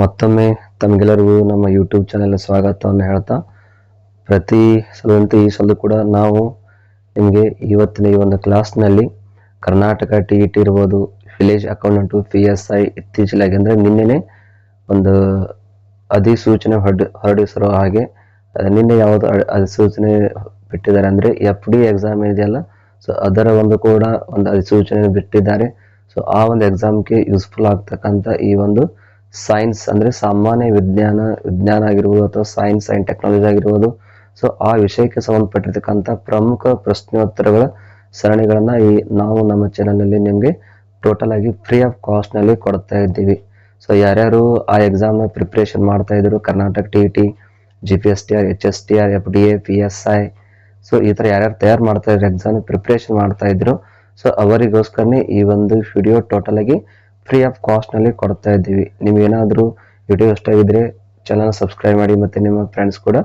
ಮತ್ತೊಮ್ಮೆ ತಮಗೆಲ್ಲರಿಗೂ ನಮ್ಮ ಯೂಟ್ಯೂಬ್ ಚಾನೆಲ್ ಸ್ವಾಗತವನ್ನು ಹೇಳ್ತಾ, ಪ್ರತಿ ಸಲದಂತೆ ಈ ಸಲ ಕೂಡ ನಾವು ನಿಮಗೆ ಇವತ್ತಿನ ಈ ಒಂದು ಕ್ಲಾಸ್ನಲ್ಲಿ ಕರ್ನಾಟಕ TET ಇರ್ಬೋದು, ವಿಲೇಜ್ ಅಕೌಂಟೆಂಟು, PSI ಇತ್ತೀಚೆಗೆ ಅಂದರೆ ನಿನ್ನೆನೇ ಒಂದು ಅಧಿಸೂಚನೆ ಹೊರಡಿಸಿರೋ ಹಾಗೆ ನಿನ್ನೆ ಯಾವುದು ಅಧಿಸೂಚನೆ ಬಿಟ್ಟಿದ್ದಾರೆ ಅಂದರೆ FD ಎಕ್ಸಾಮ್ ಇದೆಯಲ್ಲ, ಸೊ ಅದರ ಒಂದು ಕೂಡ ಒಂದು ಅಧಿಸೂಚನೆ ಬಿಟ್ಟಿದ್ದಾರೆ. ಸೊ ಆ ಒಂದು ಎಕ್ಸಾಮ್ಗೆ ಯೂಸ್ಫುಲ್ ಆಗ್ತಕ್ಕಂಥ ಈ ಒಂದು ಸೈನ್ಸ್ ಅಂದರೆ ಸಾಮಾನ್ಯ ವಿಜ್ಞಾನ ಆಗಿರ್ಬೋದು ಅಥವಾ ಸೈನ್ಸ್ ಆ್ಯಂಡ್ ಟೆಕ್ನಾಲಜಿ ಆಗಿರ್ಬೋದು, ಸೊ ಆ ವಿಷಯಕ್ಕೆ ಸಂಬಂಧಪಟ್ಟಿರ್ತಕ್ಕಂಥ ಪ್ರಮುಖ ಪ್ರಶ್ನೋತ್ತರಗಳ ಸರಣಿಗಳನ್ನು ನಾವು ನಮ್ಮ ಚಾನಲ್ನಲ್ಲಿ ನಿಮಗೆ ಟೋಟಲ್ ಆಗಿ ಫ್ರೀ ಆಫ್ ಕಾಸ್ಟ್ನಲ್ಲಿ ಕೊಡ್ತಾ ಇದ್ದೀವಿ. ಸೊ ಯಾರ್ಯಾರು ಆ ಎಕ್ಸಾಮ್ನ ಪ್ರಿಪ್ರೇಷನ್ ಮಾಡ್ತಾ ಇದ್ರು, Karnataka TET, GPSTR, HSTR, FDA, PSI, so ಈ ಥರ ಯಾರ್ಯಾರು ತಯಾರು ಮಾಡ್ತಾ ಇದ್ರು, ಎಕ್ಸಾಮ್ ಪ್ರಿಪ್ರೇಷನ್ ಮಾಡ್ತಾ ಇದ್ರು, ಸೊ ಅವರಿಗೋಸ್ಕರನೇ ಈ ಒಂದು ವಿಡಿಯೋ ಟೋಟಲ್ ಆಗಿ ಫ್ರೀ ಆಫ್ ಕಾಸ್ಟ್ನಲ್ಲಿ ಕೊಡ್ತಾ ಇದ್ದೀವಿ. ನಿಮಗೇನಾದರೂ ವಿಡಿಯೋ ಇಷ್ಟ ಆಗಿದ್ರೆ ಚಾನಲ್ ಸಬ್ಸ್ಕ್ರೈಬ್ ಮಾಡಿ ಮತ್ತು ನಿಮ್ಮ ಫ್ರೆಂಡ್ಸ್ ಕೂಡ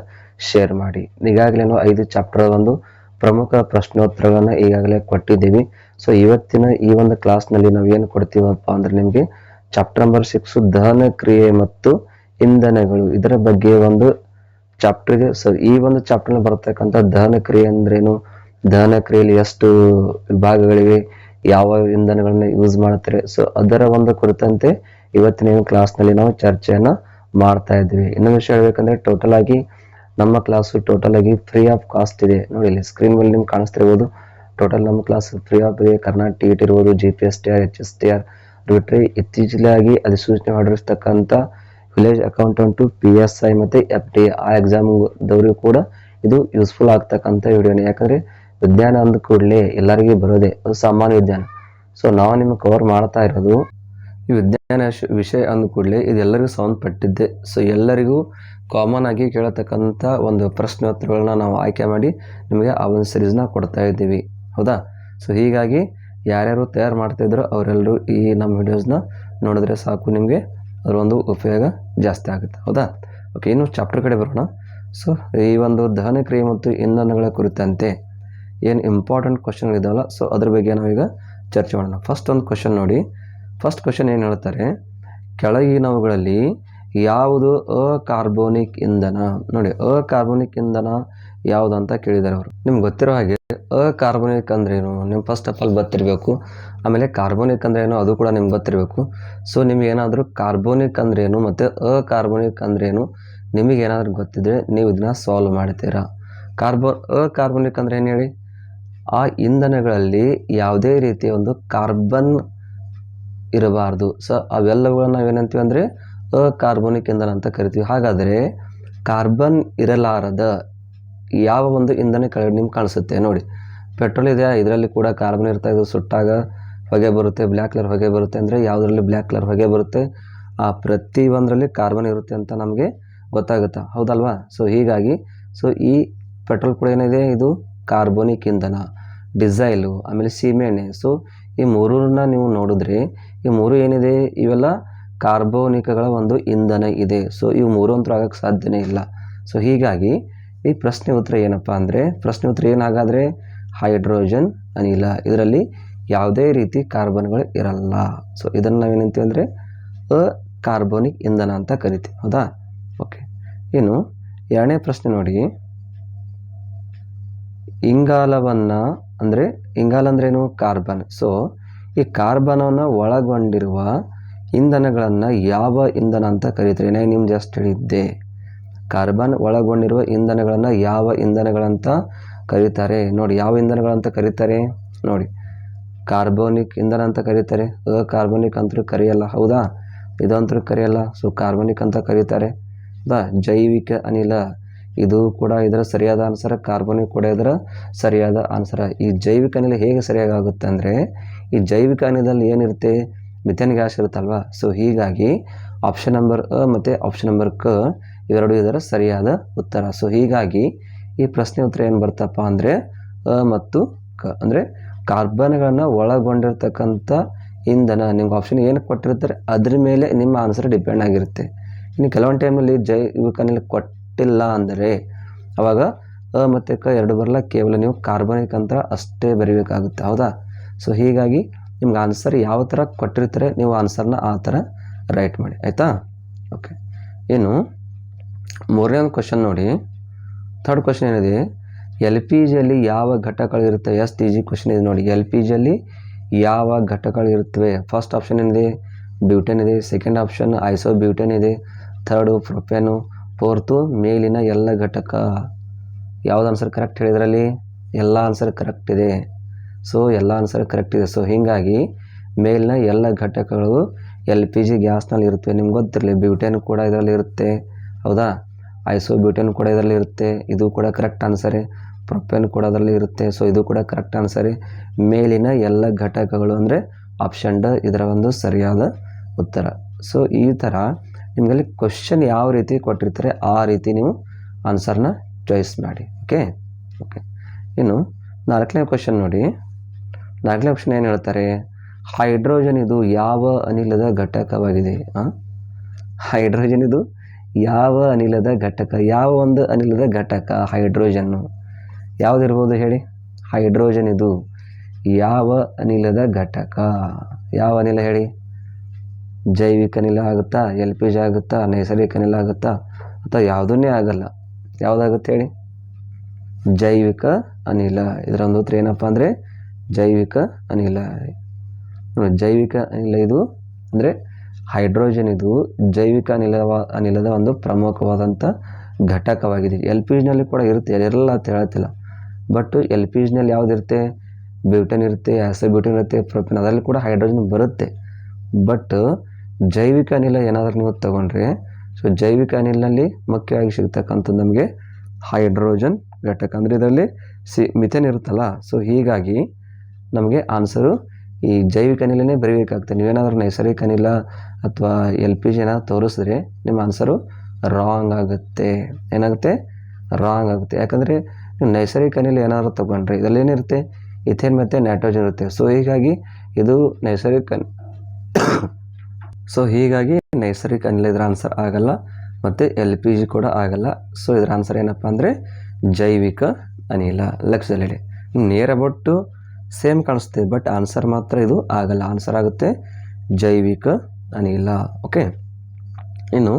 ಶೇರ್ ಮಾಡಿ. ಈಗಾಗಲೇ 5 ಚಾಪ್ಟರ್ ಒಂದು ಪ್ರಮುಖ ಪ್ರಶ್ನೋತ್ತರಗಳನ್ನು ಈಗಾಗಲೇ ಕೊಟ್ಟಿದ್ದೀವಿ. ಸೊ ಇವತ್ತಿನ ಈ ಒಂದು ಕ್ಲಾಸ್ನಲ್ಲಿ ನಾವು ಏನು ಕೊಡ್ತೀವಪ್ಪ ಅಂದರೆ ನಿಮಗೆ ಚಾಪ್ಟರ್ ನಂಬರ್ 6 ದಹನ ಕ್ರಿಯೆ ಮತ್ತು ಇಂಧನಗಳು, ಇದರ ಬಗ್ಗೆ ಒಂದು ಚಾಪ್ಟರ್ ಇದೆ. ಸೊ ಈ ಒಂದು ಚಾಪ್ಟರ್ನಲ್ಲಿ ಬರ್ತಕ್ಕಂಥ ದಹನ ಕ್ರಿಯೆ ಅಂದ್ರೇನು, ದಹನ ಕ್ರಿಯೆಯಲ್ಲಿ ಎಷ್ಟು ವಿಭಾಗಗಳಿವೆ, ಯಾವ ಇಂಧನಗಳನ್ನ ಯೂಸ್ ಮಾಡ್ತಾರೆ, ಸೊ ಅದರ ಒಂದು ಕುರಿತಂತೆ ಇವತ್ತಿನ ಕ್ಲಾಸ್ನಲ್ಲಿ ನಾವು ಚರ್ಚೆಯನ್ನು ಮಾಡ್ತಾ ಇದ್ವಿ. ಇನ್ನೊಂದು ವಿಷಯ ಹೇಳ್ಬೇಕಂದ್ರೆ ಟೋಟಲ್ ಆಗಿ ನಮ್ಮ ಕ್ಲಾಸು ಟೋಟಲ್ ಆಗಿ ಫ್ರೀ ಆಫ್ ಕಾಸ್ಟ್ ಇದೆ. ನೋಡಿ ಇಲ್ಲಿ ಸ್ಕ್ರೀನ್ ಮೇಲೆ ನಿಮ್ಗೆ ಕಾಣಿಸ್ತಿರ್ಬೋದು. ಟೋಟಲ್ ನಮ್ಮ ಕ್ಲಾಸ್ ಫ್ರೀ ಆಫ್ ಇದೆ. ಕರ್ನಾಟಕ TET ಇರ್ಬೋದು, GPSTR, HSTR ಬಿಟ್ಟರೆ ಇತ್ತೀಚೆಗೆ ಅಧಿಸೂಚನೆ ಹೊರಡಿಸ್ತಕ್ಕಂಥ ವಿಲೇಜ್ ಅಕೌಂಟೆಂಟು, PSI ಮತ್ತು FD ಆ ಎಕ್ಸಾಮ್ದವ್ರಿಗೂ ಕೂಡ ಇದು ಯೂಸ್ಫುಲ್ ಆಗ್ತಕ್ಕಂಥ ವಿಡಿಯೋನೇ. ಯಾಕಂದರೆ ವಿಜ್ಞಾನ ಅಂದ ಕೂಡಲೇ ಎಲ್ಲರಿಗೂ ಬರೋದೇ ಅದು ಸಾಮಾನ್ಯ ವಿಜ್ಞಾನ. ಸೊ ನಾವು ನಿಮಗೆ ಕವರ್ ಮಾಡ್ತಾ ಇರೋದು ಈ ವಿಜ್ಞಾನ ವಿಷಯ ಅಂದ ಕೂಡಲೇ ಇದು ಎಲ್ಲರಿಗೂ ಸಂಬಂಧಪಟ್ಟಿದ್ದೆ. ಸೊ ಎಲ್ಲರಿಗೂ ಕಾಮನ್ ಆಗಿ ಕೇಳತಕ್ಕಂಥ ಒಂದು ಪ್ರಶ್ನೋತ್ತರಗಳನ್ನ ನಾವು ಆಯ್ಕೆ ಮಾಡಿ ನಿಮಗೆ ಆ ಒಂದು ಸೀರೀಸ್ನ ಕೊಡ್ತಾ ಇದ್ದೀವಿ, ಹೌದಾ? ಸೊ ಹೀಗಾಗಿ ಯಾರ್ಯಾರು ತಯಾರು ಮಾಡ್ತಾಯಿದ್ರು ಅವರೆಲ್ಲರೂ ಈ ನಮ್ಮ ವಿಡಿಯೋಸ್ನ ನೋಡಿದ್ರೆ ಸಾಕು, ನಿಮಗೆ ಅದರ ಒಂದು ಉಪಯೋಗ ಜಾಸ್ತಿ ಆಗುತ್ತೆ, ಹೌದಾ? ಓಕೆ, ಇನ್ನು ಚಾಪ್ಟರ್ ಕಡೆ ಬರೋಣ. ಸೊ ಈ ಒಂದು ದಹನ ಕ್ರಿಯೆ ಮತ್ತು ಇಂಧನಗಳ ಕುರಿತಂತೆ ಏನು ಇಂಪಾರ್ಟೆಂಟ್ ಕ್ವಶನ್ಗಳಿದಾವಲ್ಲ, ಸೊ ಅದ್ರ ಬಗ್ಗೆ ನಾವೀಗ ಚರ್ಚೆ ಮಾಡೋಣ. ಫಸ್ಟ್ ಒಂದು ಕ್ವಶನ್ ನೋಡಿ. ಫಸ್ಟ್ ಕ್ವಶನ್ ಏನು ಹೇಳ್ತಾರೆ, ಕೆಳಗಿನವುಗಳಲ್ಲಿ ಯಾವುದು ಅಕಾರ್ಬೋನಿಕ್ ಇಂಧನ? ನೋಡಿ, ಅಕಾರ್ಬೋನಿಕ್ ಇಂಧನ ಯಾವುದು ಅಂತ ಕೇಳಿದ್ದಾರೆ ಅವರು. ನಿಮ್ಗೆ ಗೊತ್ತಿರೋ ಹಾಗೆ ಅಕಾರ್ಬೋನಿಕ್ ಅಂದ್ರೇನು ನಿಮ್ಗೆ ಫಸ್ಟ್ ಆಫ್ ಆಲ್ ಗೊತ್ತಿರಬೇಕು. ಆಮೇಲೆ ಕಾರ್ಬೋನಿಕ್ ಅಂದ್ರೇನು ಅದು ಕೂಡ ನಿಮ್ಗೆ ಗೊತ್ತಿರಬೇಕು. ಸೊ ನಿಮಗೇನಾದರೂ ಕಾರ್ಬೋನಿಕ್ ಅಂದ್ರೇನು ಮತ್ತು ಅಕಾರ್ಬೋನಿಕ್ ಅಂದ್ರೇನು ನಿಮಗೇನಾದ್ರೂ ಗೊತ್ತಿದ್ರೆ ನೀವು ಇದನ್ನ ಸಾಲ್ವ್ ಮಾಡ್ತೀರಾ. ಅಕಾರ್ಬೋನಿಕ್ ಅಂದ್ರೆ ಏನು ಹೇಳಿ? ಆ ಇಂಧನಗಳಲ್ಲಿ ಯಾವುದೇ ರೀತಿಯ ಒಂದು ಕಾರ್ಬನ್ ಇರಬಾರ್ದು. ಸೊ ಅವೆಲ್ಲವುಗಳನ್ನ ನಾವೇನಂತೀವಿ ಅಂದರೆ ಅಕಾರ್ಬೋನಿಕ್ ಇಂಧನ ಅಂತ ಕರಿತೀವಿ. ಹಾಗಾದರೆ ಕಾರ್ಬನ್ ಇರಲಾರದ ಯಾವ ಒಂದು ಇಂಧನ ಕೆಳಗಡೆ ನಿಮ್ಗೆ ಕಾಣಿಸುತ್ತೆ? ನೋಡಿ, ಪೆಟ್ರೋಲ್ ಇದೆಯಾ, ಇದರಲ್ಲಿ ಕೂಡ ಕಾರ್ಬನ್ ಇರ್ತಾ ಇದೆ, ಸುಟ್ಟಾಗ ಹೊಗೆ ಬರುತ್ತೆ, ಬ್ಲ್ಯಾಕ್ ಕಲರ್ ಹೊಗೆ ಬರುತ್ತೆ. ಅಂದರೆ ಯಾವುದರಲ್ಲಿ ಬ್ಲ್ಯಾಕ್ ಕಲರ್ ಹೊಗೆ ಬರುತ್ತೆ, ಆ ಪ್ರತಿ ಒಂದರಲ್ಲಿ ಕಾರ್ಬನ್ ಇರುತ್ತೆ ಅಂತ ನಮಗೆ ಗೊತ್ತಾಗುತ್ತಾ, ಹೌದಲ್ವಾ? ಸೊ ಹೀಗಾಗಿ ಈ ಪೆಟ್ರೋಲ್ ಕೂಡ ಏನಿದೆ, ಇದು ಕಾರ್ಬೋನಿಕ್ ಇಂಧನ. ಡೀಸೆಲು, ಆಮೇಲೆ ಸೀಮೆಎಣ್ಣೆ, ಸೊ ಈ ಮೂರನ್ನ ನೀವು ನೋಡಿದ್ರೆ ಈ ಮೂರು ಏನಿದೆ ಇವೆಲ್ಲ ಕಾರ್ಬೋನಿಕ್ಗಳ ಒಂದು ಇಂಧನ ಇದೆ. ಸೊ ಇವು ಮೂರು ಅಂತೂ ಆಗೋಕ್ಕೆ ಸಾಧ್ಯನೇ ಇಲ್ಲ. ಸೊ ಹೀಗಾಗಿ ಈ ಪ್ರಶ್ನೆ ಉತ್ತರ ಏನಪ್ಪ ಅಂದರೆ, ಪ್ರಶ್ನೆ ಉತ್ತರ ಏನಾಗಾದರೆ ಹೈಡ್ರೋಜನ್ ಅನಿಲ, ಇದರಲ್ಲಿ ಯಾವುದೇ ರೀತಿ ಕಾರ್ಬನ್ಗಳು ಇರಲ್ಲ. ಸೊ ಇದನ್ನು ನಾವೇನಂತೀವಿ ಅಂದರೆ ಅಕಾರ್ಬೋನಿಕ್ ಇಂಧನ ಅಂತ ಕರಿತೀವಿ, ಹೌದಾ? ಓಕೆ, ಇನ್ನು ಎರಡನೇ ಪ್ರಶ್ನೆ ನೋಡಿ. ಇಂಗಾಲವನ್ನು ಅಂದರೆ ಇಂಗಾಲ ಅಂದ್ರೇನು? ಕಾರ್ಬನ್. ಸೊ ಈ ಕಾರ್ಬನನ್ನು ಒಳಗೊಂಡಿರುವ ಇಂಧನಗಳನ್ನು ಯಾವ ಇಂಧನ ಅಂತ ಕರೀತಾರೆ? ನಾನು ನಿಮ್ಗೆ ಜಸ್ಟ್ ಹೇಳಿದ್ದೆ, ಕಾರ್ಬನ್ ಒಳಗೊಂಡಿರುವ ಇಂಧನಗಳನ್ನು ಯಾವ ಇಂಧನಗಳಂತ ಕರೀತಾರೆ? ನೋಡಿ, ಯಾವ ಇಂಧನಗಳಂತ ಕರೀತಾರೆ? ನೋಡಿ, ಕಾರ್ಬೋನಿಕ್ ಇಂಧನ ಅಂತ ಕರೀತಾರೆ. ಅಕಾರ್ಬೋನಿಕ್ ಅಂತೂ ಕರೆಯಲ್ಲ, ಹೌದಾ? ಇದಂತೂ ಕರೆಯಲ್ಲ. ಸೊ ಕಾರ್ಬೋನಿಕ್ ಅಂತ ಕರೀತಾರೆ, ಹೌದಾ? ಜೈವಿಕ ಅನಿಲ, ಇದು ಕೂಡ ಇದರ ಸರಿಯಾದ ಆನ್ಸರ್. ಕಾರ್ಬೋನಿಕ್ ಕೂಡ ಇದರ ಸರಿಯಾದ ಆನ್ಸರ್. ಈ ಜೈವಿಕ ಅನಿಲ ಹೇಗೆ ಸರಿಯಾಗಿ ಆಗುತ್ತೆ ಅಂದರೆ, ಈ ಜೈವಿಕ ಅನಿಲದಲ್ಲಿ ಏನಿರುತ್ತೆ? ಮಿಥೇನ್ ಗ್ಯಾಸ್ ಇರುತ್ತಲ್ವಾ? ಸೊ ಹೀಗಾಗಿ ಆಪ್ಷನ್ ನಂಬರ್ ಅ ಮತ್ತು ಆಪ್ಷನ್ ನಂಬರ್ ಕ ಇವೆರಡು ಇದರ ಸರಿಯಾದ ಉತ್ತರ. ಸೊ ಹೀಗಾಗಿ ಈ ಪ್ರಶ್ನೆ ಉತ್ತರ ಏನು ಬರ್ತಪ್ಪ ಅಂದರೆ ಅ ಮತ್ತು ಕ, ಅಂದರೆ ಕಾರ್ಬನ್ಗಳನ್ನು ಒಳಗೊಂಡಿರ್ತಕ್ಕಂಥ ಇಂಧನ. ನಿಮ್ಗೆ ಆಪ್ಷನ್ ಏನು ಕೊಟ್ಟಿರ್ತಾರೆ ಅದ್ರ ಮೇಲೆ ನಿಮ್ಮ ಆನ್ಸರ್ ಡಿಪೆಂಡ್ ಆಗಿರುತ್ತೆ. ಇನ್ನು ಕೆಲವೊಂದು ಟೈಮಲ್ಲಿ ಜೈವಿಕ ಅನಿಲ ಕೊಟ್ಟಿಲ್ಲ ಅಂದರೆ ಅವಾಗ ಅ ಮತ್ತು ಕ ಎರಡು ಬರಲ್ಲ, ಕೇವಲ ನೀವು ಕಾರ್ಬನಿಕ್ ಅಂತ ಅಷ್ಟೇ ಬರೀಬೇಕಾಗುತ್ತೆ, ಹೌದಾ? ಸೊ ಹೀಗಾಗಿ ನಿಮ್ಗೆ ಆನ್ಸರ್ ಯಾವ ಥರ ಕೊಟ್ಟಿರ್ತಾರೆ ನೀವು ಆನ್ಸರ್ನ ಆ ಥರ ರೈಟ್ ಮಾಡಿ, ಆಯಿತಾ? ಓಕೆ. ಇನ್ನು ಮೂರನೇ ಒಂದು ಕ್ವಶನ್ ನೋಡಿ, ಥರ್ಡ್ ಕ್ವಶನ್ ಏನಿದೆ, ಎಲ್ ಪಿ ಜಿಯಲ್ಲಿ ಯಾವ ಘಟಕಗಳಿರುತ್ತೆ? ಎಷ್ಟು ಈಜಿ ಕ್ವಶನ್ ಇದೆ ನೋಡಿ. ಎಲ್ ಪಿ ಜಿಯಲ್ಲಿ ಯಾವ ಘಟಕಗಳಿರುತ್ತವೆ? ಫಸ್ಟ್ ಆಪ್ಷನ್ ಏನಿದೆ? ಬ್ಯೂಟೇನ್ ಇದೆ. ಸೆಕೆಂಡ್ ಆಪ್ಷನ್ ಐಸೋಬ್ಯೂಟೇನ್ ಇದೆ. ಥರ್ಡು ಪ್ರೊಪೇನು. ಫೋರ್ತು ಮೇಲಿನ ಎಲ್ಲ ಘಟಕ. ಯಾವ್ದು ಆನ್ಸರ್ ಕರೆಕ್ಟ್ ಹೇಳಿದ್ರಲ್ಲಿ? ಎಲ್ಲ ಆನ್ಸರ್ ಕರೆಕ್ಟ್ ಇದೆ. ಸೊ ಎಲ್ಲ ಆನ್ಸರ್ ಕರೆಕ್ಟ್ ಇದೆ. ಸೊ ಹೀಗಾಗಿ ಮೇಲಿನ ಎಲ್ಲ ಘಟಕಗಳು ಎಲ್ ಪಿ ಜಿ ಗ್ಯಾಸ್ನಲ್ಲಿ ಇರುತ್ತವೆ. ನಿಮ್ಗೆ ಗೊತ್ತಿರಲಿ, ಬ್ಯೂಟೇನ್ ಕೂಡ ಇದರಲ್ಲಿ ಇರುತ್ತೆ, ಹೌದಾ? ಐಸೋಬ್ಯೂಟೇನ್ ಕೂಡ ಇದರಲ್ಲಿ ಇರುತ್ತೆ, ಇದು ಕೂಡ ಕರೆಕ್ಟ್ ಆನ್ಸರೇ. ಪ್ರೊಪೇನ್ ಕೂಡ ಅದರಲ್ಲಿ ಇರುತ್ತೆ, ಸೊ ಇದು ಕೂಡ ಕರೆಕ್ಟ್ ಆನ್ಸರೇ. ಮೇಲಿನ ಎಲ್ಲ ಘಟಕಗಳು ಅಂದರೆ ಆಪ್ಷನ್ ಡ ಇದರ ಒಂದು ಸರಿಯಾದ ಉತ್ತರ. ಸೊ ಈ ಥರ ನಿಮಗಲ್ಲಿ ಕ್ವಶನ್ ಯಾವ ರೀತಿ ಕೊಟ್ಟಿರ್ತಾರೆ ಆ ರೀತಿ ನೀವು ಆನ್ಸರ್ನ ಚಾಯ್ಸ್ ಮಾಡಿ. ಓಕೆ. ಇನ್ನು ನಾಲ್ಕನೇ ಕ್ವಶನ್ ನೋಡಿ. ನಾಲ್ಕನೇ ಕ್ವಶನ್ ಏನು ಹೇಳ್ತಾರೆ? ಹೈಡ್ರೋಜನ್ ಇದು ಯಾವ ಅನಿಲದ ಘಟಕವಾಗಿದೆ? ಹೈಡ್ರೋಜನ್ ಇದು ಯಾವ ಅನಿಲದ ಘಟಕ? ಯಾವ ಒಂದು ಅನಿಲದ ಘಟಕ ಹೈಡ್ರೋಜನ್ನು? ಯಾವುದಿರ್ಬೋದು ಹೇಳಿ? ಹೈಡ್ರೋಜನ್ ಇದು ಯಾವ ಅನಿಲದ ಘಟಕ? ಯಾವ ಅನಿಲ ಹೇಳಿ? ಜೈವಿಕ ಅನಿಲ ಆಗುತ್ತಾ? ಎಲ್ ಪಿ ಜಿ ಆಗುತ್ತಾ? ನೈಸರ್ಗಿಕ ಅನಿಲ ಆಗುತ್ತಾ? ಅಥವಾ ಯಾವುದನ್ನೇ ಆಗಲ್ಲ? ಯಾವುದಾಗುತ್ತೆ ಹೇಳಿ? ಜೈವಿಕ ಅನಿಲ. ಇದರ ಒಂದು ಉತ್ತರ ಏನಪ್ಪ ಅಂದರೆ ಜೈವಿಕ ಅನಿಲ. ಜೈವಿಕ ಅನಿಲ ಇದು ಅಂದರೆ ಹೈಡ್ರೋಜನ್ ಇದು ಜೈವಿಕ ಅನಿಲದ ಒಂದು ಪ್ರಮುಖವಾದಂಥ ಘಟಕವಾಗಿದೆ. ಎಲ್ ಪಿ ಜಿನಲ್ಲಿ ಕೂಡ ಇರುತ್ತೆ, ಇರಲ್ಲ ಅಂತ ಹೇಳ್ತಿಲ್ಲ. ಬಟ್ ಎಲ್ ಪಿ ಜಿನಲ್ಲಿ ಯಾವುದಿರುತ್ತೆ? ಬ್ಯೂಟೇನ್ ಇರುತ್ತೆ, ಐಸೋಬ್ಯೂಟೇನ್ ಇರುತ್ತೆ, ಪ್ರೊಪೇನ್, ಅದರಲ್ಲಿ ಕೂಡ ಹೈಡ್ರೋಜನ್ ಬರುತ್ತೆ. ಬಟ್ ಜೈವಿಕ ಅನಿಲ ಏನಾದರೂ ನೀವು ತಗೊಂಡ್ರೆ, ಸೊ ಜೈವಿಕ ಅನಿಲನಲ್ಲಿ ಮುಖ್ಯವಾಗಿ ಸಿಗ್ತಕ್ಕಂಥದ್ದು ನಮಗೆ ಹೈಡ್ರೋಜನ್ ಘಟಕ. ಅಂದರೆ ಇದರಲ್ಲಿ ಮಿಥೇನ್ ಇರುತ್ತಲ್ಲ. ಸೊ ಹೀಗಾಗಿ ನಮಗೆ ಆನ್ಸರು ಈ ಜೈವಿಕ ಅನಿಲನೇ ಬರೀಬೇಕಾಗ್ತದೆ. ನೀವೇನಾದರೂ ನೈಸರ್ಗಿಕ ಅನಿಲ ಅಥವಾ ಎಲ್ ಪಿ ಜಿ ಏನಾದ್ರು ತೋರಿಸಿದ್ರೆ ನಿಮ್ಮ ಆನ್ಸರು ರಾಂಗ್ ಆಗುತ್ತೆ. ಏನಾಗುತ್ತೆ? ರಾಂಗ್ ಆಗುತ್ತೆ. ಯಾಕಂದರೆ ನೀವು ನೈಸರ್ಗಿಕ ಅನಿಲ ಏನಾದರೂ ತೊಗೊಂಡ್ರೆ ಇದರಲ್ಲಿ ಏನಿರುತ್ತೆ? ಇಥೇನ್ ಮತ್ತು ನೈಟ್ರೋಜನ್ ಇರುತ್ತೆ. ಸೊ ಹೀಗಾಗಿ ಇದು ನೈಸರ್ಗಿಕ ನೈಸರ್ಗಿಕ ಅನಿಲ ಇದರ ಆನ್ಸರ್ ಆಗಲ್ಲ, ಮತ್ತು ಎಲ್ ಪಿ ಜಿ ಕೂಡ ಆಗಲ್ಲ. ಸೊ ಇದರ ಆನ್ಸರ್ ಏನಪ್ಪ ಅಂದರೆ ಜೈವಿಕ ಅನಿಲ. ಲಕ್ಷದಲ್ಲಿ ನೇರ ಬೊಟ್ಟು ಸೇಮ್ ಕಾಣಿಸ್ತದೆ, ಬಟ್ ಆನ್ಸರ್ ಮಾತ್ರ ಇದು ಆಗಲ್ಲ. ಆನ್ಸರ್ ಆಗುತ್ತೆ ಜೈವಿಕ ಅನಿಲ. ಓಕೆ. ಇನ್ನು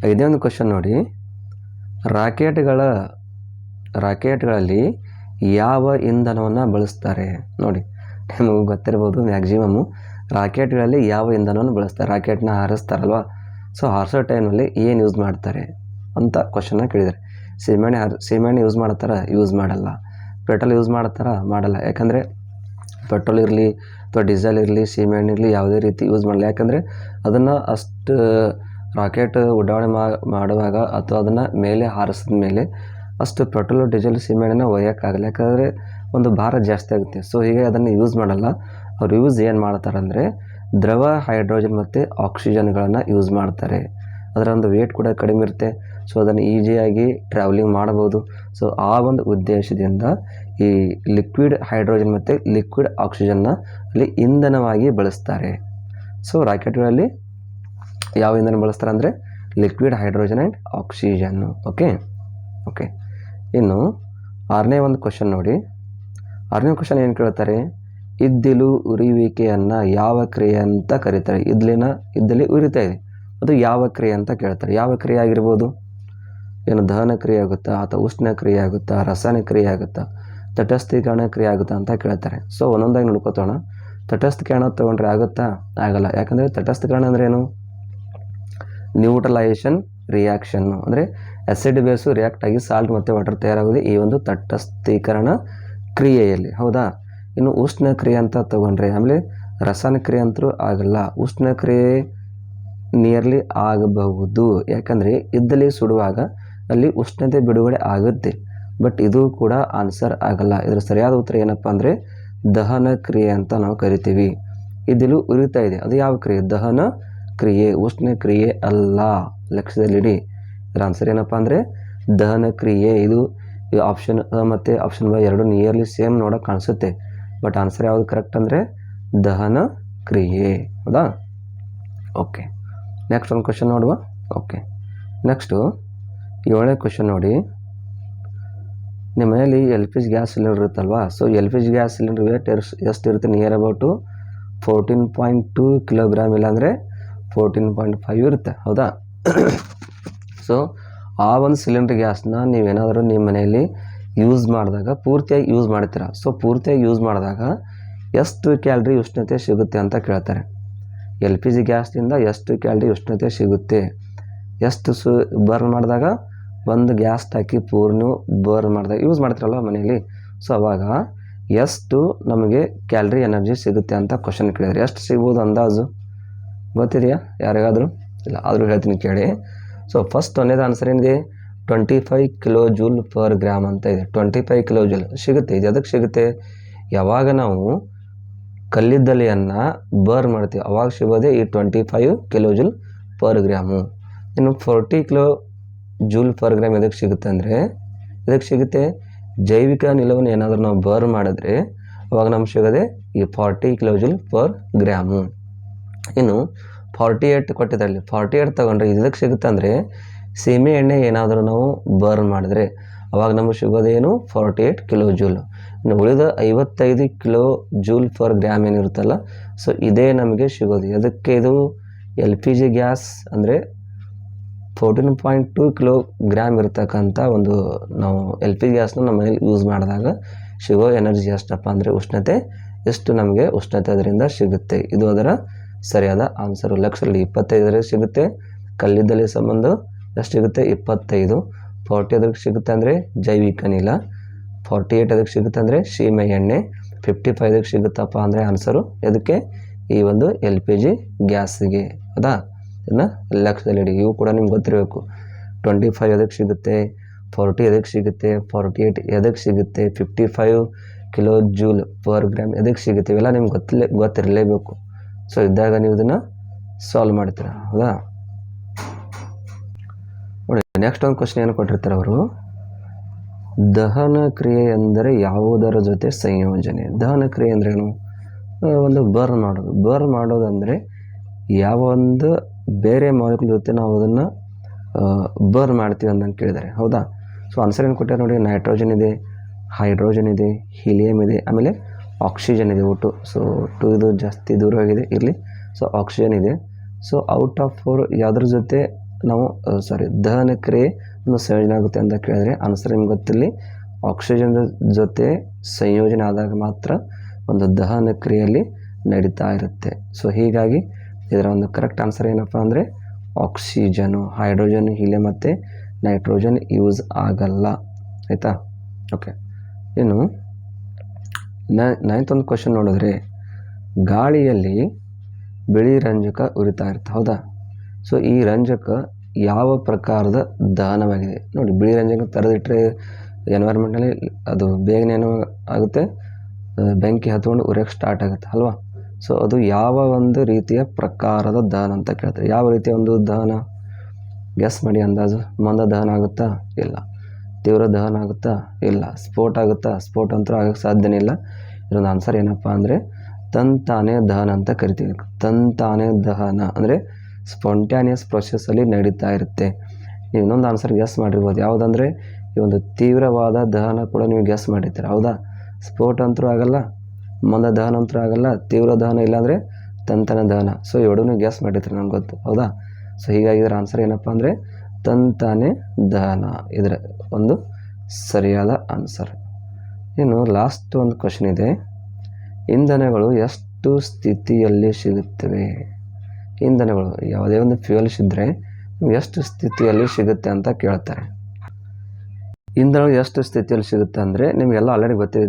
ಐದನೇ ಒಂದು ಕ್ವಶನ್ ನೋಡಿ. ರಾಕೆಟ್ಗಳಲ್ಲಿ ಯಾವ ಇಂಧನವನ್ನು ಬಳಸ್ತಾರೆ? ನೋಡಿ, ನಿಮಗೆ ಗೊತ್ತಿರ್ಬೋದು, ಮ್ಯಾಕ್ಸಿಮಮ್ಮು ರಾಕೆಟ್ಗಳಲ್ಲಿ ಯಾವ ಇಂಧನವನ್ನು ಬಳಸ್ತಾರೆ? ರಾಕೆಟ್ನ ಹಾರಿಸ್ತಾರಲ್ವ, ಸೊ ಹಾರಿಸೋ ಟೈಮಲ್ಲಿ ಏನು ಯೂಸ್ ಮಾಡ್ತಾರೆ ಅಂತ ಕ್ವಶನ್ನ ಕೇಳಿದ್ದಾರೆ. ಸೀಮೆಣ್ಣೆ ಯೂಸ್ ಮಾಡ್ತಾರಾ? ಯೂಸ್ ಮಾಡಲ್ಲ. ಪೆಟ್ರೋಲ್ ಯೂಸ್ ಮಾಡ್ತಾರಾ? ಮಾಡಲ್ಲ. ಯಾಕಂದರೆ ಪೆಟ್ರೋಲ್ ಇರಲಿ ಅಥವಾ ಡೀಸೆಲ್ ಇರಲಿ, ಸೀಮೆಣ್ಣೆ ಇರಲಿ, ಯಾವುದೇ ರೀತಿ ಯೂಸ್ ಮಾಡಲ್ಲ. ಯಾಕಂದರೆ ಅದನ್ನು ಅಷ್ಟು ರಾಕೆಟ್ ಉಡಾವಣೆ ಮಾಡುವಾಗ ಅಥವಾ ಅದನ್ನು ಮೇಲೆ ಹಾರಿಸಿದ ಮೇಲೆ ಅಷ್ಟು ಪೆಟ್ರೋಲು, ಡೀಸೆಲ್, ಸೀಮೆಣ್ಣೆನ ಒಯ್ಯೋಕ್ಕಾಗಲ್ಲ. ಯಾಕಂದರೆ ಒಂದು ಭಾರ ಜಾಸ್ತಿ ಆಗುತ್ತೆ. ಸೊ ಹೀಗೆ ಅದನ್ನು ಯೂಸ್ ಮಾಡಲ್ಲ. ಅವ್ರು ಯೂಸ್ ಏನು ಮಾಡ್ತಾರೆ ಅಂದರೆ ದ್ರವ ಹೈಡ್ರೋಜನ್ ಮತ್ತು ಆಕ್ಸಿಜನ್ಗಳನ್ನು ಯೂಸ್ ಮಾಡ್ತಾರೆ. ಅದರ ಒಂದು ವೇಟ್ ಕೂಡ ಕಡಿಮೆ ಇರುತ್ತೆ. ಸೊ ಅದನ್ನು ಈಸಿಯಾಗಿ ಟ್ರಾವೆಲಿಂಗ್ ಮಾಡಬಹುದು. ಸೊ ಆ ಒಂದು ಉದ್ದೇಶದಿಂದ ಈ ಲಿಕ್ವಿಡ್ ಹೈಡ್ರೋಜನ್ ಮತ್ತು ಲಿಕ್ವಿಡ್ ಆಕ್ಸಿಜನ್ನ ಅಲ್ಲಿ ಇಂಧನವಾಗಿ ಬಳಸ್ತಾರೆ. ಸೊ ರಾಕೆಟ್ಗಳಲ್ಲಿ ಯಾವ ಇಂಧನ ಬಳಸ್ತಾರೆ ಅಂದರೆ liquid hydrogen and oxygen. Okay. ಇನ್ನು ಆರನೇ ಒಂದು ಕ್ವಶನ್ ನೋಡಿ. ಆರನೇ ಕ್ವಶನ್ ಏನು ಕೇಳ್ತಾರೆ? ಇದ್ದಿಲು ಉರಿಯುವಿಕೆಯನ್ನು ಯಾವ ಕ್ರಿಯೆ ಅಂತ ಕರೀತಾರೆ? ಇದ್ದಲ್ಲಿ ಉರಿತಾ ಇದೆ, ಅದು ಯಾವ ಕ್ರಿಯೆ ಅಂತ ಕೇಳ್ತಾರೆ. ಯಾವ ಕ್ರಿಯೆ ಆಗಿರ್ಬೋದು? ಏನು ದಹನ ಕ್ರಿಯೆ ಆಗುತ್ತಾ, ಅಥವಾ ಉಷ್ಣ ಕ್ರಿಯೆ ಆಗುತ್ತಾ, ರಾಸಾಯನಿಕ ಕ್ರಿಯೆ ಆಗುತ್ತಾ, ತಟಸ್ಥೀಕರಣ ಕ್ರಿಯೆ ಆಗುತ್ತಾ ಅಂತ ಕೇಳ್ತಾರೆ. ಸೊ ಒಂದೊಂದಾಗಿ ನೋಡ್ಕೋತೋಣ. ತಟಸ್ಥೀಕರಣ ತೊಗೊಂಡ್ರೆ ಆಗುತ್ತಾ? ಆಗಲ್ಲ. ಯಾಕಂದರೆ ತಟಸ್ಥೀಕರಣ ಅಂದರೆ ಏನು? ನ್ಯೂಟ್ರಲೈಸೇಷನ್ ರಿಯಾಕ್ಷನ್ನು, ಅಂದರೆ ಆ್ಯಸಿಡ್ ಬೇಸು ರಿಯಾಕ್ಟ್ ಆಗಿ ಸಾಲ್ಟ್ ಮತ್ತು ವಾಟರ್ ತಯಾರಾಗೋದು ಈ ಒಂದು ತಟಸ್ಥೀಕರಣ ಕ್ರಿಯೆಯಲ್ಲಿ, ಹೌದಾ? ಇನ್ನು ಉಷ್ಣ ಕ್ರಿಯೆ ಅಂತ ತೊಗೊಂಡ್ರೆ, ಆಮೇಲೆ ರಾಸಾಯನಿಕ ಕ್ರಿಯೆ ಅಂತೂ ಆಗಲ್ಲ. ಉಷ್ಣ ಕ್ರಿಯೆ ನಿಯರ್ಲಿ ಆಗಬಹುದು. ಯಾಕಂದರೆ ಇದ್ದಲ್ಲಿ ಸುಡುವಾಗ ಅಲ್ಲಿ ಉಷ್ಣತೆ ಬಿಡುಗಡೆ ಆಗುತ್ತೆ, ಬಟ್ ಇದು ಕೂಡ ಆನ್ಸರ್ ಆಗಲ್ಲ. ಇದರ ಸರಿಯಾದ ಉತ್ತರ ಏನಪ್ಪ ಅಂದರೆ ದಹನ ಕ್ರಿಯೆ ಅಂತ ನಾವು ಕರಿತೀವಿ. ಇದ್ದಿಲು ಉರಿತಾ ಇದೆ, ಅದು ಯಾವ ಕ್ರಿಯೆ? ದಹನ ಕ್ರಿಯೆ, ಉಷ್ಣ ಕ್ರಿಯೆ ಅಲ್ಲ. ಲಕ್ಷ್ಯದಲ್ಲಿಡಿ. ಇದರ ಆನ್ಸರ್ ಏನಪ್ಪ ಅಂದರೆ ದಹನ ಕ್ರಿಯೆ. ಇದು ಆಪ್ಷನ್ ಅ ಮತ್ತು ಆಪ್ಷನ್ ಬಿ ಎರಡು ನಿಯರ್ಲಿ ಸೇಮ್ ನೋಡೋಕೆ ಕಾಣಿಸುತ್ತೆ, ಬಟ್ ಆನ್ಸರ್ ಯಾವುದು ಕರೆಕ್ಟ್ ಅಂದರೆ ದಹನ ಕ್ರಿಯೆ, ಹೌದಾ? ಓಕೆ. ನೆಕ್ಸ್ಟ್ ಒಂದು ಕ್ವಶನ್ ನೋಡುವ. ಓಕೆ, ನೆಕ್ಸ್ಟು 7ನೇ ಕ್ವಶನ್ ನೋಡಿ. ನಿಮ್ಮ ಮನೆಯಲ್ಲಿ L P G gas cylinder ಇರುತ್ತಲ್ವಾ? So L P G gas cylinder weight ಎಷ್ಟು ಇರುತ್ತೆ? ನಿಯರ್ ಅಬೌಟು 14.2 ಕಿಲೋಗ್ರಾಮ್, ಇಲ್ಲಾಂದರೆ 14.5 ಇರುತ್ತೆ, ಹೌದಾ? ಸೊ ಆ ಒಂದು ಸಿಲಿಂಡರ್ ಗ್ಯಾಸ್ನ ನೀವೇನಾದರೂ ನಿಮ್ಮ ಮನೆಯಲ್ಲಿ ಯೂಸ್ ಮಾಡಿದಾಗ ಪೂರ್ತಿಯಾಗಿ ಯೂಸ್ ಮಾಡ್ತೀರ. ಸೊ ಪೂರ್ತಿಯಾಗಿ ಯೂಸ್ ಮಾಡಿದಾಗ ಎಷ್ಟು ಕ್ಯಾಲ್ರಿ ಉಷ್ಣತೆ ಸಿಗುತ್ತೆ ಅಂತ ಕೇಳ್ತಾರೆ. ಎಲ್ ಪಿ ಜಿ ಗ್ಯಾಸ್ನಿಂದ ಎಷ್ಟು ಕ್ಯಾಲ್ರಿ ಉಷ್ಣತೆ ಸಿಗುತ್ತೆ, ಎಷ್ಟು ಬರ್ನ್ ಮಾಡಿದಾಗ ಒಂದು ಗ್ಯಾಸ್ ಹಾಕಿ ಪೂರ್ಣ ಬರ್ನ್ ಮಾಡಿದಾಗ ಯೂಸ್ ಮಾಡ್ತಿರಲ್ಲ ಮನೆಯಲ್ಲಿ. ಸೊ ಅವಾಗ ಎಷ್ಟು ನಮಗೆ ಕ್ಯಾಲ್ರಿ ಎನರ್ಜಿ ಸಿಗುತ್ತೆ ಅಂತ ಕ್ವಶನ್ ಕೇಳಿದರೆ ಎಷ್ಟು ಸಿಗ್ಬೋದು ಅಂದಾಜು ಗೊತ್ತಿದೆಯಾ ಯಾರಿಗಾದರೂ? ಇಲ್ಲ, ಆದರೂ ಹೇಳ್ತೀನಿ ಕೇಳಿ. ಸೊ ಫಸ್ಟ್ ಒಂದೇದು ಆನ್ಸರ್ ಏನಿದೆ, 25 ಕಿಲೋ ಜೂಲ್ ಪರ್ ಗ್ರಾಮ್ ಅಂತ ಇದೆ. 25 ಕಿಲೋ ಜೂಲ್ ಸಿಗುತ್ತೆ. ಇದು ಅದಕ್ಕೆ ಸಿಗುತ್ತೆ, ಯಾವಾಗ ನಾವು ಕಲ್ಲಿದ್ದಲಿಯನ್ನು ಬರ್ನ್ ಮಾಡ್ತೀವಿ ಅವಾಗ ಸಿಗೋದೇ ಈ 25 ಕಿಲೋ ಜೂಲ್ ಪರ್ ಗ್ರಾಮು. ಇನ್ನು 40 ಕಿಲೋ ಜೂಲ್ ಪರ್ ಗ್ರಾಮ್ ಎದಕ್ಕೆ ಸಿಗುತ್ತೆ ಅಂದರೆ, ಇದಕ್ಕೆ ಸಿಗುತ್ತೆ ಜೈವಿಕ ನಿಲವನ್ನು ಏನಾದರೂ ನಾವು ಬರ್ನ್ ಮಾಡಿದ್ರೆ ಅವಾಗ ನಮ್ಗೆ ಸಿಗೋದೆ ಈ 40 ಕಿಲೋ ಜೂಲ್ ಪರ್ ಗ್ರಾಮು. ಇನ್ನು 48 ಕೊಟ್ಟಿದ್ರಲ್ಲಿ 48 ತೊಗೊಂಡ್ರೆ ಇದಕ್ಕೆ ಸಿಗುತ್ತೆ ಅಂದರೆ ಸೀಮೆ ಎಣ್ಣೆ ಏನಾದರೂ ನಾವು ಬರ್ನ್ ಮಾಡಿದ್ರೆ ಅವಾಗ ನಮಗೆ ಸಿಗೋದೇನು 48 ಕಿಲೋ ಜೂಲ್. ಇನ್ನು ಉಳಿದ 55 ಕಿಲೋ ಜೂಲ್ ಪರ್ ಗ್ರಾಮ್ ಏನಿರುತ್ತಲ್ಲ, ಸೊ ಇದೇ ನಮಗೆ ಸಿಗೋದು. ಅದಕ್ಕೆ ಇದು ಎಲ್ ಪಿ ಜಿ ಗ್ಯಾಸ್ ಅಂದರೆ 14.2 ಕಿಲೋ ಗ್ರಾಮ್ ಇರ್ತಕ್ಕಂಥ ಒಂದು ನಾವು ಎಲ್ ಪಿ ಜಿ ಗ್ಯಾಸ್ನ ನಮ್ಮ ಮನೇಲಿ ಯೂಸ್ ಮಾಡಿದಾಗ ಸಿಗೋ ಎನರ್ಜಿ ಎಷ್ಟಪ್ಪ ಅಂದರೆ ಉಷ್ಣತೆ ಎಷ್ಟು ನಮಗೆ ಉಷ್ಣತೆ ಅದರಿಂದ ಸಿಗುತ್ತೆ. ಇದು ಅದರ ಸರಿಯಾದ ಆನ್ಸರು. ಲಕ್ಷದಲ್ಲಿ 25 ಸಿಗುತ್ತೆ. ಕಲ್ಲಿದ್ದಲಿ ಸಂಬಂಧ ಎಷ್ಟು ಸಿಗುತ್ತೆ 25. 40 ಅದಕ್ಕೆ ಸಿಗುತ್ತೆ ಅಂದರೆ ಜೈವಿಕ ಅನಿಲ. 48 ಅದಕ್ಕೆ ಸಿಗುತ್ತೆ ಅಂದರೆ ಸೀಮೆ ಎಣ್ಣೆ. 55 ಅದಕ್ಕೆ ಸಿಗುತ್ತಪ್ಪ ಅಂದರೆ ಆನ್ಸರು ಅದಕ್ಕೆ ಈ ಒಂದು ಎಲ್ ಪಿ ಜಿ ಗ್ಯಾಸಿಗೆ. ಹೌದಾ? ಇದನ್ನು ಲಕ್ಷದಲ್ಲಿ ಇವು ಕೂಡ ನಿಮ್ಗೆ ಗೊತ್ತಿರಬೇಕು. 25 ಅದಕ್ಕೆ ಸಿಗುತ್ತೆ, 40 ಅದಕ್ಕೆ ಸಿಗುತ್ತೆ, 48 ಎದಕ್ಕೆ ಸಿಗುತ್ತೆ, 55 ಕಿಲೋ ಜೂಲ್ ಪರ್ ಗ್ರಾಮ್ ಎದಕ್ಕೆ ಸಿಗುತ್ತೆ, ಇವೆಲ್ಲ ನಿಮ್ಗೆ ಗೊತ್ತಿರಲೇಬೇಕು. ಸೊ ಇದ್ದಾಗ ನೀವು ಇದನ್ನು ಸಾಲ್ವ್ ಮಾಡ್ತೀರ. ಹೌದಾ? ನೋಡಿ, ನೆಕ್ಸ್ಟ್ ಒಂದು ಕ್ವಶನ್ ಏನು ಕೊಟ್ಟಿರ್ತಾರೆ ಅವರು, ದಹನ ಕ್ರಿಯೆ ಎಂದರೆ ಯಾವುದರ ಜೊತೆ ಸಂಯೋಜನೆ? ದಹನ ಕ್ರಿಯೆ ಅಂದ್ರೇನು? ಒಂದು ಬರ್ನ್ ಮಾಡೋದಂದರೆ ಯಾವ ಒಂದು ಬೇರೆ ಮಾಲಿಕ್ಯೂಲ್ ಜೊತೆ ನಾವು ಅದನ್ನು ಬರ್ನ್ ಮಾಡ್ತೀವಿ ಅಂತ ಕೇಳಿದ್ದಾರೆ. ಹೌದಾ? ಸೊ ಆನ್ಸರ್ ಏನು ಕೊಟ್ಟಾರೆ ನೋಡಿ, ನೈಟ್ರೋಜನ್ ಇದೆ, ಹೈಡ್ರೋಜನ್ ಇದೆ, ಹೀಲಿಯಮ್ ಇದೆ, ಆಮೇಲೆ ಆಕ್ಸಿಜನ್ ಇದೆ. ಒಟ್ಟು ಸೊ 2 ಇದು ಜಾಸ್ತಿ ದೂರವಾಗಿದೆ ಇರಲಿ. ಸೊ ಆಕ್ಸಿಜನ್ ಇದೆ. ಸೊ ಔಟ್ ಆಫ್ 4 ಯಾವುದ್ರ ಜೊತೆ ನಾವು ದಹನ ಕ್ರಿಯೆ ಸಂಯೋಜನೆ ಆಗುತ್ತೆ ಅಂತ ಕೇಳಿದರೆ ಆನ್ಸರ್ ನಿಮ್ಗೆ ಗೊತ್ತಿರಲಿ, ಆಕ್ಸಿಜನ್ ಜೊತೆ ಸಂಯೋಜನೆ ಆದಾಗ ಮಾತ್ರ ಒಂದು ದಹನ ಕ್ರಿಯೆಯಲ್ಲಿ ನಡೀತಾ ಇರುತ್ತೆ. ಸೊ ಹೀಗಾಗಿ ಇದರ ಒಂದು ಕರೆಕ್ಟ್ ಆನ್ಸರ್ ಏನಪ್ಪ ಅಂದರೆ ಆಕ್ಸಿಜನು. ಹೈಡ್ರೋಜನ್, ಹೀಲಿಯಮ್ ಮತ್ತು ನೈಟ್ರೋಜನ್ ಯೂಸ್ ಆಗಲ್ಲ. ಆಯಿತಾ? ಓಕೆ. ಇನ್ನು 9th ಒಂದು ಕ್ವಶನ್ ನೋಡಿದ್ರೆ, ಗಾಳಿಯಲ್ಲಿ ಬಿಳಿ ರಂಜಕ ಉರಿತಾ ಇರುತ್ತೆ. ಹೌದಾ? ಸೊ ಈ ರಂಜಕ ಯಾವ ಪ್ರಕಾರದ ದಹನವಾಗಿದೆ? ನೋಡಿ, ಬಿಳಿ ರಂಜಕ ತೆರೆದಿಟ್ಟರೆ ಎನ್ವೈರ್ಮೆಂಟ್ನಲ್ಲಿ ಅದು ಬೇಗನೆ ಏನೋ ಆಗುತ್ತೆ, ಬೆಂಕಿ ಹತ್ಕೊಂಡು ಉರಿಯೋಕ್ಕೆ ಸ್ಟಾರ್ಟ್ ಆಗುತ್ತೆ ಅಲ್ವಾ? ಸೊ ಅದು ಯಾವ ಒಂದು ರೀತಿಯ ಪ್ರಕಾರದ ದಹನ ಅಂತ ಕೇಳ್ತಾರೆ. ಯಾವ ರೀತಿಯ ಒಂದು ದಹನ ಗೆಸ್ ಮಾಡಿ ಅಂದಾಜು. ಮಂದ ದಹನ ಆಗುತ್ತಾ? ಇಲ್ಲ. ತೀವ್ರ ದಹನ ಆಗುತ್ತಾ? ಇಲ್ಲ. ಸ್ಫೋಟ ಆಗುತ್ತಾ? ಸ್ಫೋಟ ಅಂತೂ ಆಗೋಕ್ಕೆ ಸಾಧ್ಯನೇ ಇಲ್ಲ. ಇದೊಂದು ಆನ್ಸರ್ ಏನಪ್ಪ ಅಂದರೆ ತಂತಾನೆ ದಹನ ಅಂತ ಕರಿತೀವಿ. ತಂತಾನೆ ದಹನ ಅಂದರೆ ಸ್ಪಾಂಟ್ಯಾನಿಯಸ್ ಪ್ರೊಸೆಸ್ಸಲ್ಲಿ ನಡೀತಾ ಇರುತ್ತೆ. ನೀವು ಇನ್ನೊಂದು ಆನ್ಸರ್ ಗೆಸ್ ಮಾಡಿರ್ಬೋದು, ಯಾವುದಂದರೆ ಈ ಒಂದು ತೀವ್ರವಾದ ದಹನ ಕೂಡ ನೀವು ಗೆಸ್ ಮಾಡಿರ್ತೀರ. ಹೌದಾ? ಸ್ಫೋಟ ಅಂತೂ ಆಗಲ್ಲ, ಮಂದ ದಹನ ಅಂತೂ ಆಗಲ್ಲ, ತೀವ್ರ ದಹನ ಇಲ್ಲಾಂದರೆ ತಂತಾನೆ ದಹನ. ಸೊ ಎರಡೂ ಗ್ಯಾಸ್ ಮಾಡಿರ್ತೀರಿ, ನನಗೆ ಗೊತ್ತು. ಹೌದಾ? ಸೊ ಹೀಗಾಗಿ ಇದರ ಆನ್ಸರ್ ಏನಪ್ಪ ಅಂದರೆ ತಂತಾನೆ ದಹನ ಇದರ ಒಂದು ಸರಿಯಾದ ಆನ್ಸರ್. ಇನ್ನು ಲಾಸ್ಟ್ ಒಂದು ಕ್ವಶನ್ ಇದೆ, ಇಂಧನಗಳು ಎಷ್ಟು ಸ್ಥಿತಿಯಲ್ಲಿ ಸಿಗುತ್ತವೆ? ಇಂಧನಗಳು ಯಾವುದೇ ಒಂದು ಫ್ಯೂಯಲ್ಸ್ ಇದ್ದರೆ ಎಷ್ಟು ಸ್ಥಿತಿಯಲ್ಲಿ ಸಿಗುತ್ತೆ ಅಂತ ಕೇಳ್ತಾರೆ. ಇಂಧನಗಳು ಎಷ್ಟು ಸ್ಥಿತಿಯಲ್ಲಿ ಸಿಗುತ್ತೆ ಅಂದರೆ ನಿಮಗೆಲ್ಲ ಆಲ್ರೆಡಿ ಗೊತ್ತಿದೆ.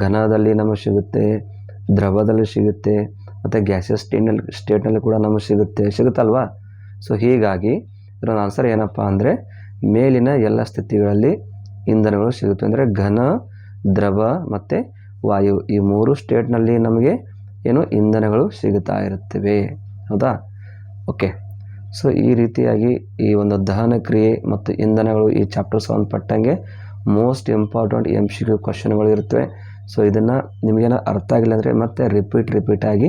ಘನದಲ್ಲಿ ನಮಗೆ ಸಿಗುತ್ತೆ, ದ್ರವದಲ್ಲಿ ಸಿಗುತ್ತೆ, ಮತ್ತು ಗ್ಯಾಸಿಯಸ್ ಸ್ಟೇಟ್ನಲ್ಲಿ ಕೂಡ ನಮಗೆ ಸಿಗುತ್ತಲ್ವಾ? ಸೊ ಹೀಗಾಗಿ ಇದರೊಂದು ಆನ್ಸರ್ ಏನಪ್ಪ ಅಂದರೆ ಮೇಲಿನ ಎಲ್ಲ ಸ್ಥಿತಿಗಳಲ್ಲಿ ಇಂಧನಗಳು ಸಿಗುತ್ತೆ. ಅಂದರೆ ಘನ, ದ್ರವ ಮತ್ತು ವಾಯು ಈ 3 ಸ್ಟೇಟ್ನಲ್ಲಿ ನಮಗೆ ಏನು ಇಂಧನಗಳು ಸಿಗುತ್ತಾ ಇರುತ್ತವೆ. ಹೌದಾ? ಓಕೆ. ಸೊ ಈ ರೀತಿಯಾಗಿ ಈ ಒಂದು ದಹನ ಕ್ರಿಯೆ ಮತ್ತು ಇಂಧನಗಳು ಈ ಚಾಪ್ಟರ್ ಸಂಬಂಧಪಟ್ಟಂಗೆ ಮೋಸ್ಟ್ ಇಂಪಾರ್ಟೆಂಟ್ MCQ ಕ್ವಶನ್ಗಳು ಇರುತ್ತವೆ. ಸೊ ಇದನ್ನು ನಿಮಗೇನೋ ಅರ್ಥ ಆಗಿಲ್ಲ ಅಂದರೆ ಮತ್ತೆ ರಿಪೀಟ್ ಆಗಿ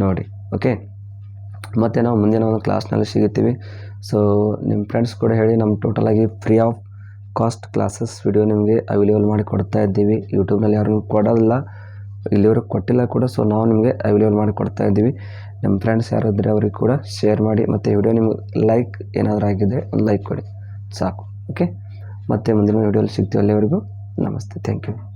ನೋಡಿ. ಓಕೆ. ಮತ್ತು ನಾವು ಮುಂದಿನ ಒಂದು ಕ್ಲಾಸ್ನಲ್ಲಿ ಸಿಗುತ್ತೀವಿ. ಸೊ ನಿಮ್ಮ ಫ್ರೆಂಡ್ಸ್ ಕೂಡ ಹೇಳಿ, ನಮ್ಮ ಟೋಟಲಾಗಿ free of cost classes video ನಿಮಗೆ ಅವೈಲೇಬಲ್ ಮಾಡಿ ಕೊಡ್ತಾ ಇದ್ದೀವಿ. ಯೂಟ್ಯೂಬ್ನಲ್ಲಿ ಯಾರೂ ಕೊಡೋಲ್ಲ, ಇಲ್ಲಿವರೆಗೆ ಕೊಟ್ಟಿಲ್ಲ ಕೂಡ. ಸೊ ನಾವು ನಿಮಗೆ ಅವೈಲೇಬಲ್ ಮಾಡಿ ಕೊಡ್ತಾ ಇದ್ದೀವಿ. ನಿಮ್ಮ ಫ್ರೆಂಡ್ಸ್ ಯಾರಾದರೆ ಅವ್ರಿಗೆ ಕೂಡ ಶೇರ್ ಮಾಡಿ. ಮತ್ತು ವಿಡಿಯೋ ನಿಮ್ಗೆ ಲೈಕ್ ಏನಾದರೂ ಆಗಿದ್ದರೆ ಒಂದು ಲೈಕ್ ಕೊಡಿ ಸಾಕು. ಓಕೆ, ಮತ್ತೆ ಮುಂದಿನ ವಿಡಿಯೋಲಿ ಸಿಗ್ತೀವಿ. ಅಲ್ಲಿವರೆಗೂ ನಮಸ್ತೆ, ಥ್ಯಾಂಕ್ ಯು.